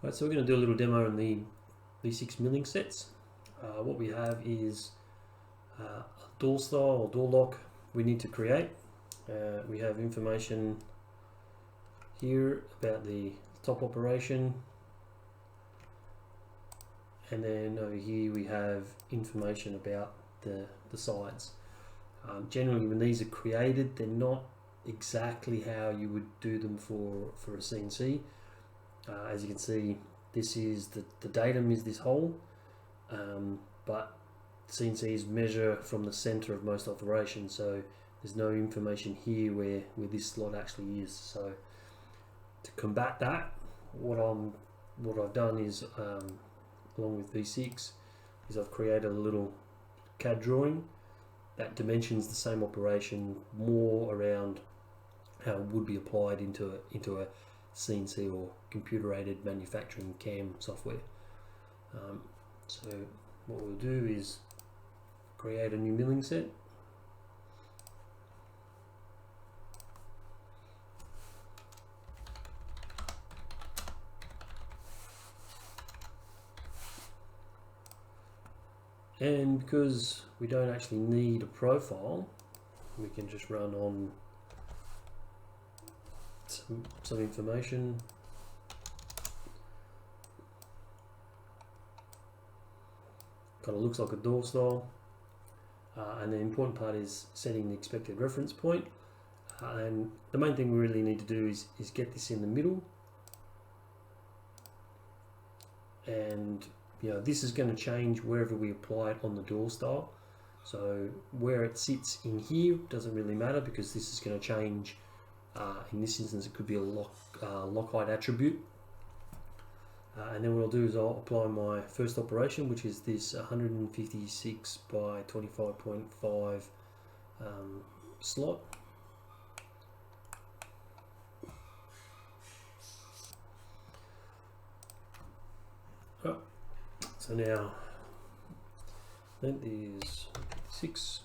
Right, so we're going to do a little demo on the V6 milling sets. What we have is a door style or door lock we need to create. We have information here about the top operation, and then over here we have information about the sides. Generally when these are created, they're not exactly how you would do them for a CNC. As you can see, this is the datum is this hole, but CNCs measure from the center of most operations, so there's no information here where this slot actually is. So to combat that, what I've done is, along with V6, is I've created a little CAD drawing that dimensions the same operation more around how it would be applied into a CNC or computer-aided manufacturing CAM software. So what we'll do is create a new milling set. And because we don't actually need a profile, we can just run on some information. Kind of looks like a door style, and the important part is setting the expected reference point. And the main thing we really need to do is get this in the middle, and this is going to change wherever we apply it on the door style. So where it sits in here doesn't really matter, because this is going to change. In this instance, it could be a lock height attribute. And then what I'll do is I'll apply my first operation, which is this 156 by 25.5 slot. Oh, so now length is 6.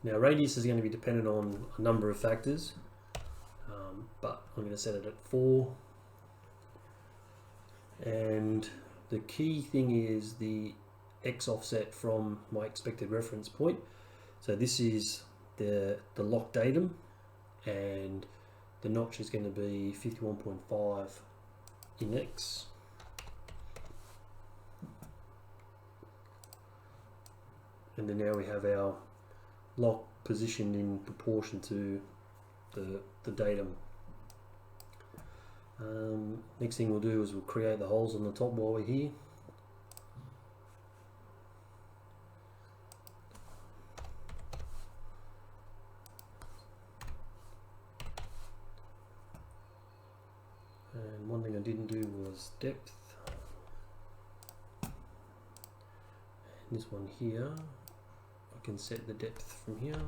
Now radius is going to be dependent on a number of factors, but I'm going to set it at 4. And the key thing is the X offset from my expected reference point. So this is the lock datum, and the notch is going to be 51.5 in X. And then now we have our lock positioned in proportion to the datum. Next thing we'll do is we'll create the holes on the top while we're here. And one thing I didn't do was depth. And this one here, I can set the depth from here.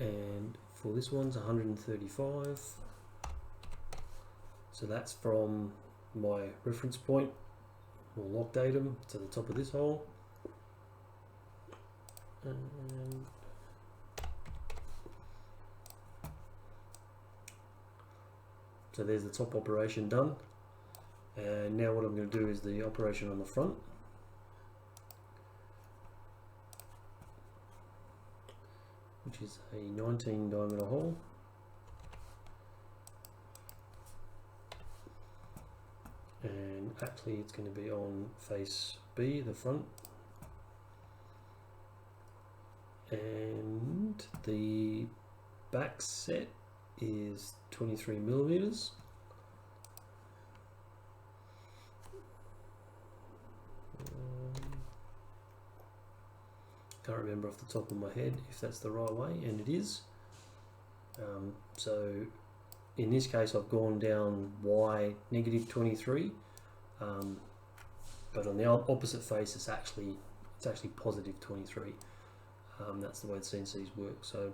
And for this one's 135. So that's from my reference point or lock datum to the top of this hole. And so there's the top operation done. And now what I'm going to do is the operation on the front. Which is a 19 diameter hole. And actually it's going to be on face B, the front. And the back set is 23 millimeters. Can't remember off the top of my head if that's the right way, and it is. So in this case I've gone down Y negative 23, but on the opposite face it's actually positive 23. That's the way the CNCs work. So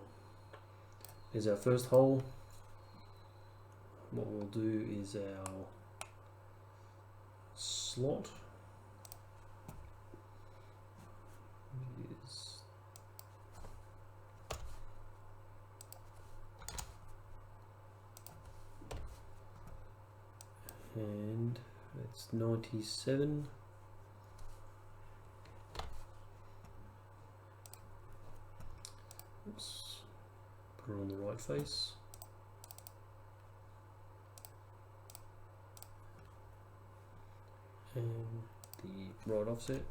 there's our first hole. What we'll do is our slot. and it's 97. Oops, put it on the right face. And the right offset.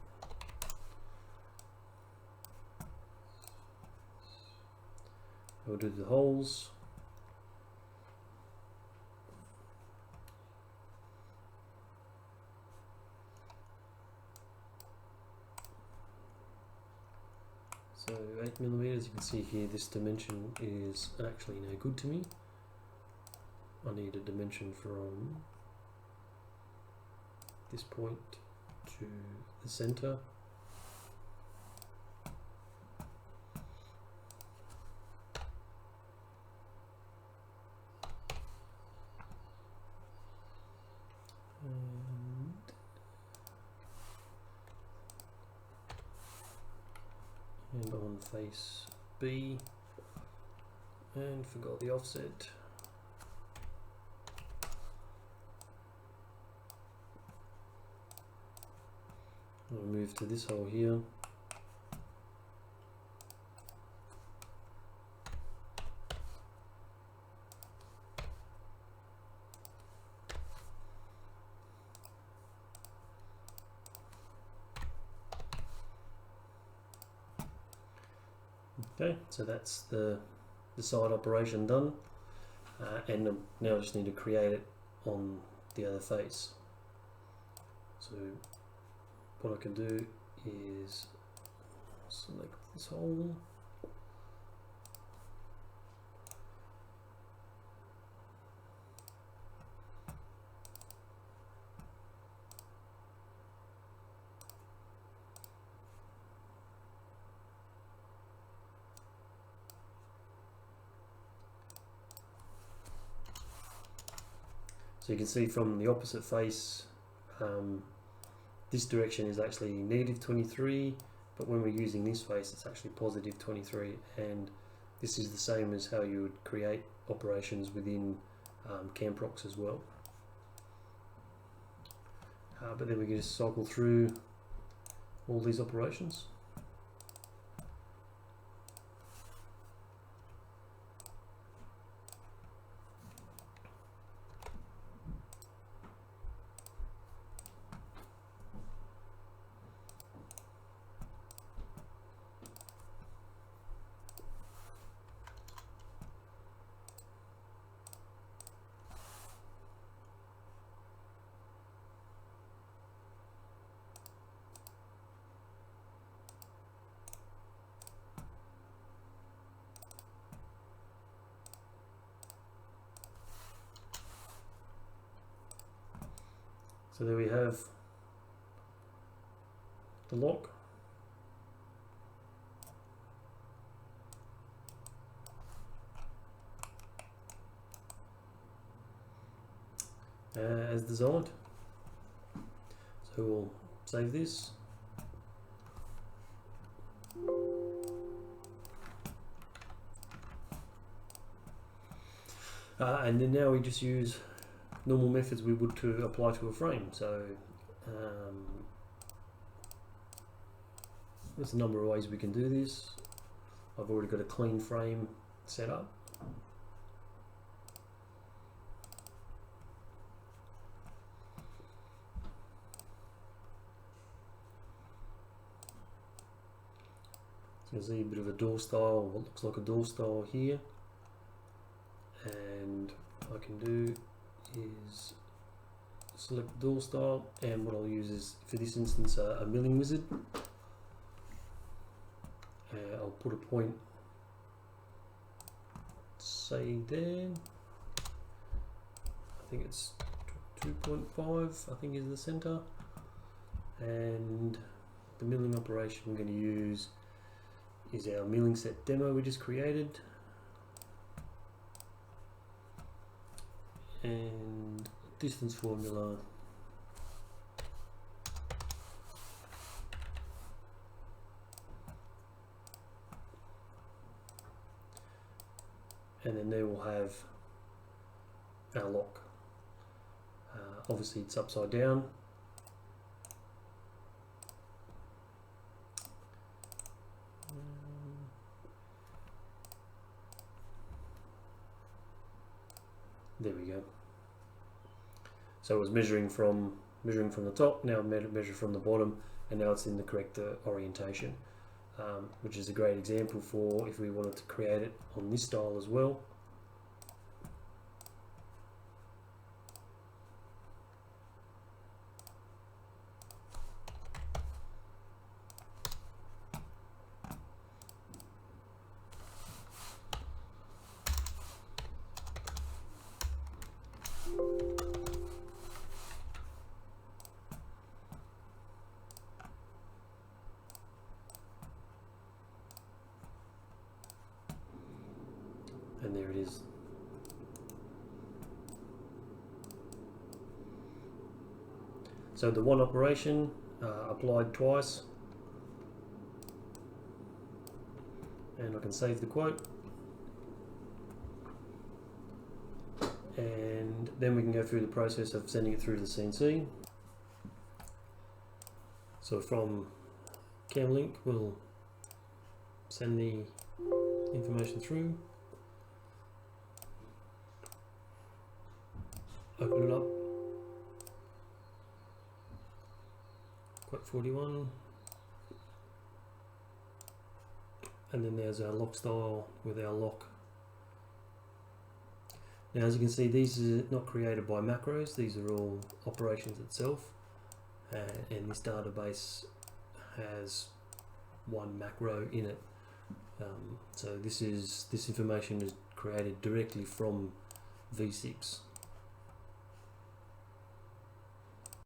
We'll do the holes. So 8mm, you can see here, this dimension is actually no good to me. I need a dimension from this point to the center. And on face B, and forgot the offset. I'll move to this hole here. Okay, so that's the side operation done, and now I just need to create it on the other face. So what I can do is select this hole, so you can see from the opposite face, this direction is actually -23, but when we're using this face it's actually +23, and this is the same as how you would create operations within Camprox as well. But then we can just cycle through all these operations. So there we have the lock. As designed. So we'll save this. And then now we just use normal methods we would to apply to a frame. So there's a number of ways we can do this. I've already got a clean frame set up. So you see a bit of a door style, what looks like a door style here, and what I can do is select the door style, and what I'll use is, for this instance, a milling wizard. I'll put a point, say there, I think it's 2.5, I think is the center, and the milling operation we're going to use is our milling set demo we just created, and distance formula and then there we'll have our lock. obviously it's upside down. There we go. So it was measuring from the top, now measure from the bottom, and now it's in the correct orientation, which is a great example for if we wanted to create it on this style as well. And there it is. So the one operation applied twice, and I can save the quote, and then we can go through the process of sending it through to the CNC. So from CamLink we'll send the information through, open it up, quote 41, and then there's our lock style with our lock. Now as you can see, these are not created by macros, these are all operations itself, and this database has one macro in it. So this information is created directly from V6.